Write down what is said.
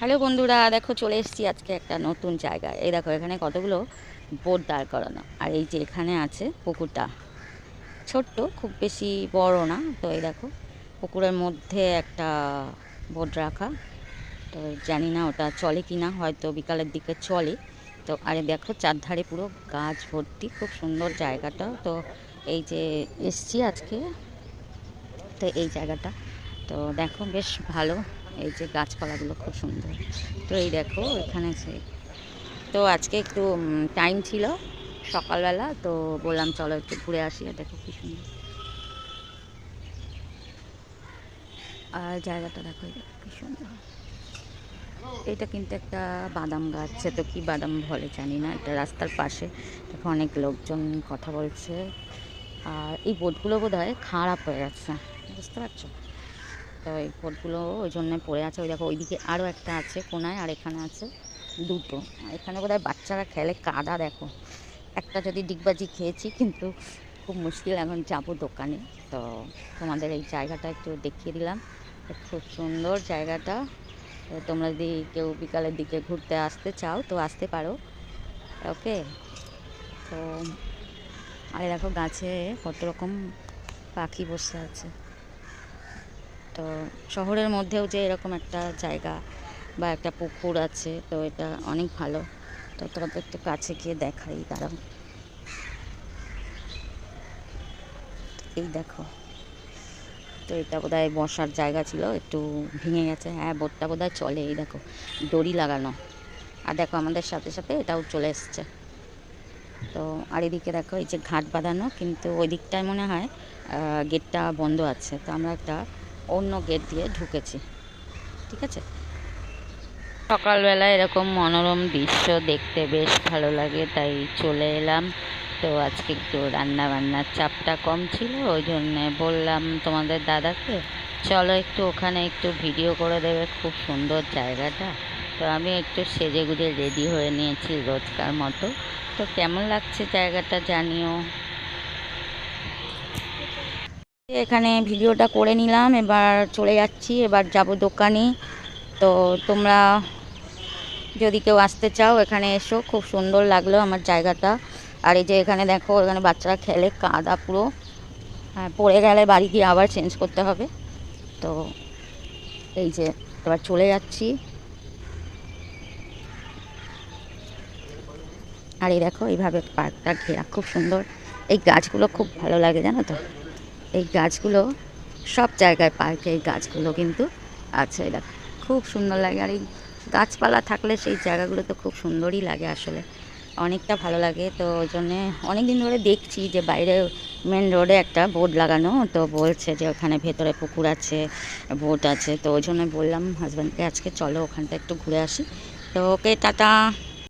Hello বন্ধুরা, দেখো চলে এসেছি আজকে একটা নতুন জায়গায়। এই দেখো এখানে কতগুলো বোট দাঁড় করানো, আর এই যে এখানে আছে পুকুরটা, ছোট্ট, খুব বেশি বড় না। তো এই দেখো পুকুরের মধ্যে একটা বোট রাখা। তো জানি না ওটা চলে কি না, হয়তো বিকালের দিকে চলে। তো আরে দেখো চারধারে পুরো গাছ ভর্তি, খুব সুন্দর জায়গাটা। তো এই যে এসছি আজকে, তো এই জায়গাটা তো দেখো বেশ ভালো। এই যে গাছপালাগুলো খুব সুন্দর। তো এই দেখো এখানে তো আজকে একটু টাইম ছিল সকালবেলা, তো বললাম চলো একটু ঘুরে আসি। আর দেখো কি সুন্দর, আর জায়গাটা দেখো, এই দেখো কি সুন্দর। এটা কিন্তু একটা বাদাম গাছ, সে তো কি বাদাম বলে জানি না। এটা রাস্তার পাশে, দেখো অনেক লোকজন কথা বলছে। আর এই বোটগুলো বোধ হয় খারাপ হয়ে গেছে, বুঝতে পারছো? তো এই বোটগুলো ওই জন্য পড়ে আছে। ওই দেখো ওইদিকে আরও একটা আছে কোনায়, আর এখানে আছে দুটো। এখানে বোধহয় বাচ্চারা খেলে, কাদা দেখো। একটা যদি ডিগবাজি খেয়েছি, কিন্তু খুব মুশকিল। এখন যাবো দোকানে। তো তোমাদের এই জায়গাটা একটু দেখিয়ে দিলাম। খুব সুন্দর জায়গাটা। তো তোমরা যদি কেউ বিকালের দিকে ঘুরতে আসতে চাও তো আসতে পারো। ওকে। তো আর দেখো গাছে কত রকম পাখি বসে আছে। তো শহরের মধ্যেও যে এরকম একটা জায়গা বা একটা পুকুর আছে, তো এটা অনেক ভালো। তো তোমাদের একটু কাছে গিয়ে দেখাই, দাঁড়াও। এই দেখো, তো এটা বোধহয় বসার জায়গা ছিল, একটু ভেঙে গেছে। হ্যাঁ, বোটটা বোধহয় চলে। এই দেখো দড়ি লাগানো। আর দেখো আমাদের সাথে সাথে এটাও চলে এসছে। তো আর এদিকে দেখো এই যে ঘাট বাঁধানো, কিন্তু ওই দিকটায় মনে হয় গেটটা বন্ধ আছে। তো আমরা একটা অন্য গেট দিয়ে ঢুকেছি। ঠিক আছে। সকালবেলা এরকম মনোরম দৃশ্য দেখতে বেশ ভালো লাগে, তাই চলে এলাম। তো আজকে একটু রান্না বান্নার চাপটা কম ছিল, ওই জন্যে বললাম তোমাদের দাদাকে চলো একটু ওখানে একটু ভিডিও করে দেবে, খুব সুন্দর জায়গাটা। তো আমি একটু সেজে গুজে রেডি হয়ে নিয়েছি রোজকার মতো। তো কেমন লাগছে জায়গাটা জানিও। এখানে ভিডিওটা করে নিলাম, এবার চলে যাচ্ছি, এবার যাব দোকানে। তো তোমরা যদি কেউ আসতে চাও এখানে এসো, খুব সুন্দর লাগলো আমার জায়গাটা। আর এই যে এখানে দেখো, এখানে বাচ্চারা খেলে, কাদা পুরো। হ্যাঁ, পড়ে গেলে বাড়ি গিয়ে আবার চেঞ্জ করতে হবে। তো এই যে এবার চলে যাচ্ছি। আর এই দেখো এইভাবে পার্কটা ঘেরা, খুব সুন্দর। এই গাছগুলো খুব ভালো লাগে, জানো তো। এই গাছগুলো সব জায়গায়, পার্কে এই গাছগুলো কিন্তু আছে। এই দেখো খুব সুন্দর লাগে। আর এই গাছপালা থাকলে সেই জায়গাগুলো তো খুব সুন্দরই লাগে আসলে, অনেকটা ভালো লাগে। তো ওই জন্যে অনেক দিন ধরে দেখছি যে বাইরে মেন রোডে একটা বোর্ড লাগানো, তো বলছে যে ওখানে ভেতরে পুকুর আছে, বোট আছে। তো ওই জন্য বললাম হাজব্যান্ডকে আজকে চলো ওখানটা একটু ঘুরে আসি। তো ওকে, টাটা।